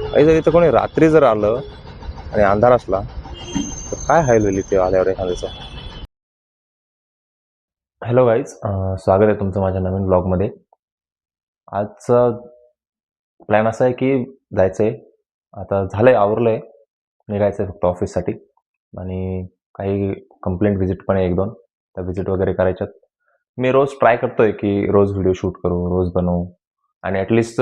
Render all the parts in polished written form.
आणि जर इथं कोणी रात्री जर आलं आणि अंधार असला तर काय हाल होईल इथे आल्यावर एखाद्याचं. हॅलो गाईज, स्वागत आहे तुमचं माझ्या नवीन ब्लॉगमध्ये. आजचा प्लॅन असा आहे की जायचं आहे, आता झालं आहे, आवरलं आहे, निघायचं आहे फक्त ऑफिससाठी. आणि काही कंप्लेंट व्हिजिट पण आहे, 1-2 त्या व्हिजिट वगैरे करायच्यात. मी रोज ट्राय करतो आहे की रोज व्हिडिओ शूट करू, रोज बनवू आणि ॲटलिस्ट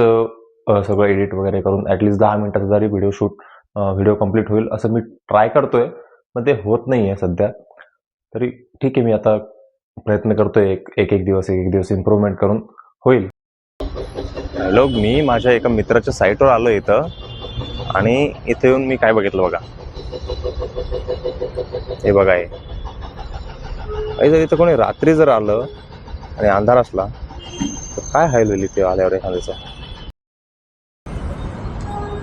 सगळं एडिट वगैरे करून ॲटलिस्ट 10 मिनिटाचा जरी व्हिडिओ कंप्लीट होईल असं मी ट्राय करतो आहे, पण ते होत नाही आहे सध्या. तरी ठीक आहे, मी आता प्रयत्न करतोय एक दिवस इम्प्रूव्हमेंट करून होईल. हॅलो, मी माझ्या एका मित्राच्या साईटवर आलो इथं आणि इथे येऊन मी काय बघितलं बघा. हे बघा, हे जर इथं कोणी रात्री जर आलं आणि अंधार असला तर काय हाल होईल इथे आल्यावर एखाद्याचं.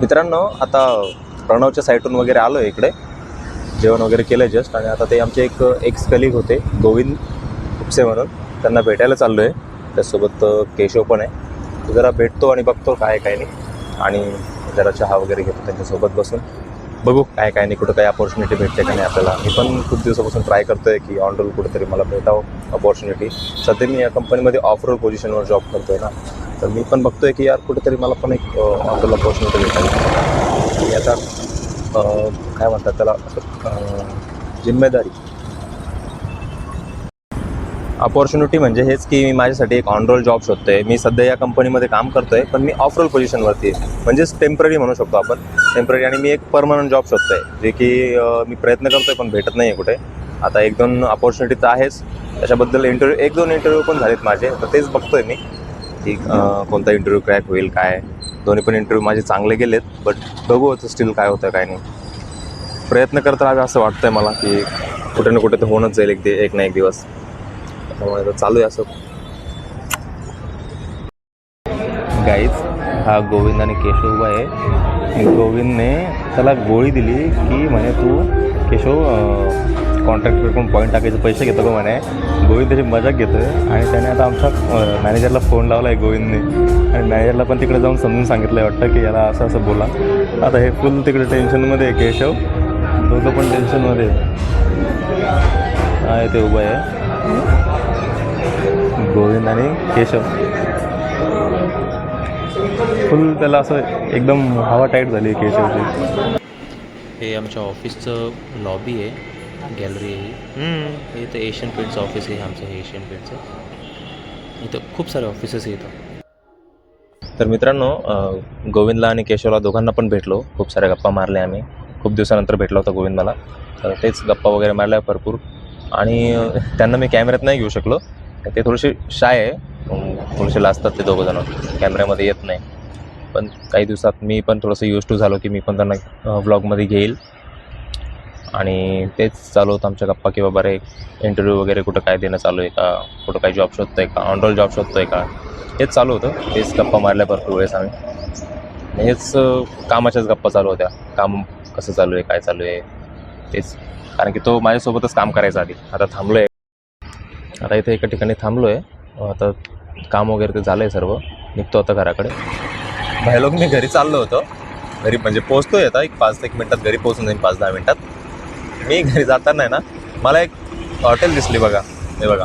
मित्रांनो, आता प्रणवच्या साईटवरून वगैरे आलो आहे इकडे, जेवण वगैरे केलं जस्ट. आणि आता ते आमचे एक एक्स कलिग होते गोविंद उपसे म्हणून, त्यांना भेटायला चाललो आहे. त्यासोबत केशव पण आहे. तो जरा भेटतो आणि बघतो काय नाही, आणि जरा चहा वगैरे घेतो त्यांच्यासोबत बसून. बघू काय नाही, कुठं काही अपॉर्च्युनिटी भेटते का नाही आपल्याला. मी पण खूप दिवसापासून ट्राय करतो आहे की ऑन रोल कुठेतरी मला भेटावं अपॉर्च्युनिटी. सध्या मी या कंपनीमध्ये ऑफ रोल पोझिशनवर जॉब करतो आहे ना, तर मी पण बघतो आहे की यार कुठेतरी मला पण एक ऑन रोल अपॉर्च्युनिटी भेटावी. आणि आता काय म्हणतात त्याला, जिम्मेदारी अपॉर्च्युनिटी म्हणजे हेच की मी माझ्यासाठी एक ऑन रोल जॉब शोधतोय. मी सध्या या कंपनीमध्ये काम करतोय, पण मी ऑफ रोल पोझिशनवरती आहे, म्हणजेच टेम्पररी म्हणू शकतो आपण, टेम्पररी. आणि मी एक परमनंट जॉब शोधतोय, जे की मी प्रयत्न करतोय पण भेटत नाही आहे कुठे. आता 1-2 अपॉर्च्युनिटी तर आहेच, त्याच्याबद्दल 1-2 इंटरव्ह्यू पण झालेत माझे, तर तेच बघतोय मी की कोणता इंटरव्ह्यू क्रॅक होईल काय. दोन्ही पण इंटरव्ह्यू माझे चांगले गेलेत, बट बघू आता स्टील काय होतं काय नाही. प्रयत्न करत राहावे असं वाटतंय मला की कुठे ना कुठे तर होणंच जाईल एक ना एक दिवस. त्यामुळे आता चालू आहे असं. गाईज, हा गोविंद आणि केशव उभा आहे. गोविंदने त्याला गोळी दिली की म्हणे तू केशव कॉन्ट्रॅक्टरकडून पॉईंट टाकायचे पैसे घेतो का म्हणे. गोविंद त्याची मजाक घेतो आहे आणि त्याने आता आमच्या मॅनेजरला फोन लावला आहे गोविंदने, आणि मॅनेजरला पण तिकडे जाऊन समजून सांगितलं आहे वाटतं की याला असं असं बोला. आता हे फुल तिकडे टेन्शनमध्ये आहे केशव, तो पण टेन्शनमध्ये आहे. ते उभं आहे गोविंद आणि केशव, फुल त्याला असं एकदम हवा टाईट झाली केशवची. हे आमच्या ऑफिसचं लॉबी आहे, गॅलरी आहे. हे इथं एशियन पेंटचं ऑफिस आहे आमचं, हे एशियन पेंटचं. इथं खूप सारे ऑफिसेस आहेत. तर मित्रांनो, गोविंदला आणि केशवला दोघांना पण भेटलो, खूप साऱ्या गप्पा मारल्या आम्ही. खूप दिवसानंतर भेटला होता गोविंद मला, तर तेच गप्पा वगैरे मारल्या भरपूर. आणि त्यांना मी कॅमेऱ्यात नाही घेऊ शकलो, ते थोडेसे शाय आहे, थोडेसे लाजतात ते दोघंजणं, कॅमेऱ्यामध्ये येत नाही. पण काही दिवसात मी पण थोडंसं यूज टू झालो की मी पण त्यांना व्लॉगमध्ये घेईल. आणि तेच चालू होतं आमच्या गप्पा की बाबा रे, इंटरव्ह्यू वगैरे कुठं काय देणं चालू आहे का, कुठं काही जॉब शोधतो आहे का, ऑन रोल जॉब शोधतो आहे का, हेच चालू होतं. तेच गप्पा मारल्या भरपूर वेळेस आम्ही. हेच कामाच्याच गप्पा चालू होत्या, काम कसं चालू आहे, काय चालू आहे तेच. कारण की तो माझ्यासोबतच काम करायचा आधी. आता थांबलो आहे, आता इथे एका ठिकाणी थांबलो आहे. आता काम वगैरे ते झालं आहे सर्व, निघतो आता घराकडे. भाई लोक, मी घरी चाललो होतो, घरी म्हणजे पोहोचतोय आता, एक 5-1 मिनटात घरी पोहोचून जाईल, 5-10 मिनटात. मी घरी जाताना आहे ना, मला एक हॉटेल दिसली बघा, हे बघा.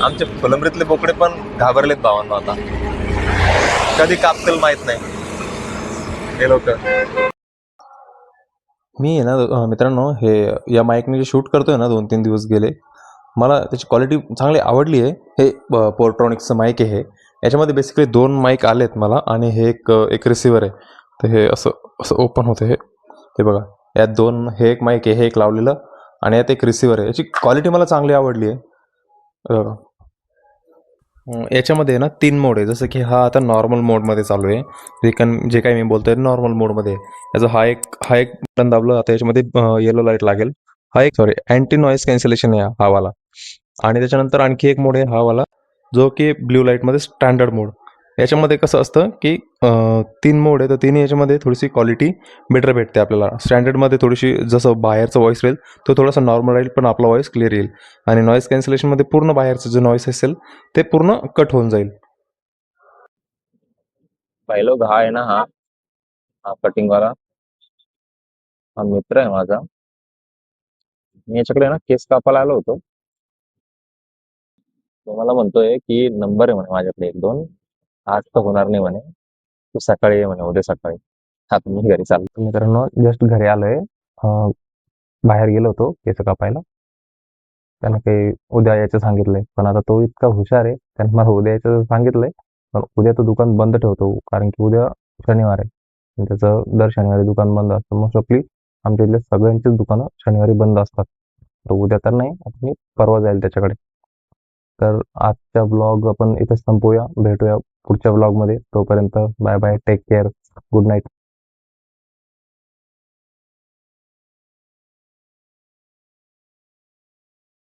आमचे फुलंब्रीतले बोकडे पण घाबरलेत भावांना, आता कधी कापतील माहीत नाही हे लोक. मी आहे ना मित्रांनो, हे या माईकने जे शूट करतोय ना 2-3 दिवस गेले, मला त्याची क्वालिटी चांगली आवडली आहे. हे पोर्ट्रॉनिक्सचं माईक आहे. हे याच्यामध्ये बेसिकली 2 माईक आलेत मला, आणि हे एक रिसिव्हर आहे. तर हे असं ओपन होतं, हे बघा. यात 2, हे एक माईक आहे, हे एक लावलेलं, आणि यात एक रिसिव्हर आहे. याची क्वालिटी मला चांगली आवडली आहे. याच्यामध्ये ना 3 मोड आहे. जसं की हा आता नॉर्मल मोडमध्ये चालू आहे, जे काही मी बोलतोय नॉर्मल मोडमध्ये आहे. याचा हा एक बटन दाबलं, आता याच्यामध्ये येलो लाईट लागेल. हा एक अँटी नॉईज कॅन्सलेशन आहे हा वाला. आणि त्याच्यानंतर आणखी एक मोड आहे हा वाला, जो की ब्ल्यू लाईटमध्ये स्टँडर्ड मोड. याच्यामध्ये कसं असतं की 3 मोड आहे, तर तिन्ही याच्यामध्ये थोडीशी क्वालिटी बेटर भेटते आपल्याला. स्टँडर्डमध्ये थोडीशी जसं बाहेरचा व्हॉईस राहील तो थोडासा नॉर्मल राहील, पण आपला व्हॉईस क्लिअर येईल. आणि नॉईज कॅन्सलेशनमध्ये पूर्ण बाहेरचं जो नॉईस असेल ते पूर्ण कट होऊन जाईल. पहिलो हा आहे ना, हा कटिंगवाला हा मित्र आहे माझा. मी याच्याकडे ना केस कापायला आलो होतो. तो मला म्हणतोय की नंबर आहे म्हणे माझ्याकडे 1-2, आज तर होणार नाही म्हणे, तू सकाळी ये म्हणे, उद्या सकाळी. आता मी घरी चाललो. मित्रांनो, जस्ट घरी आलोय. बाहेर गेलो होतो केस कापायला. त्यानं काही उद्या यायचं सांगितलंय, पण आता तो इतका हुशार आहे, त्यानं मला उद्या यायचं सांगितलंय, पण उद्या तो दुकान बंद ठेवतो, कारण की उद्या शनिवार आहे आणि त्याचं दर शनिवारी दुकान बंद असतं. मोस्ट ऑफली आमच्या इथले सगळ्यांचीच दुकानं शनिवारी बंद असतात. तर उद्या तर नाही, आता मी परवा जाईल त्याच्याकडे. तर आजचा ब्लॉग आपण इथेच संपवूया. भेटूया पुढच्या ब्लॉगमध्ये. तोपर्यंत bye bye, take care, good night.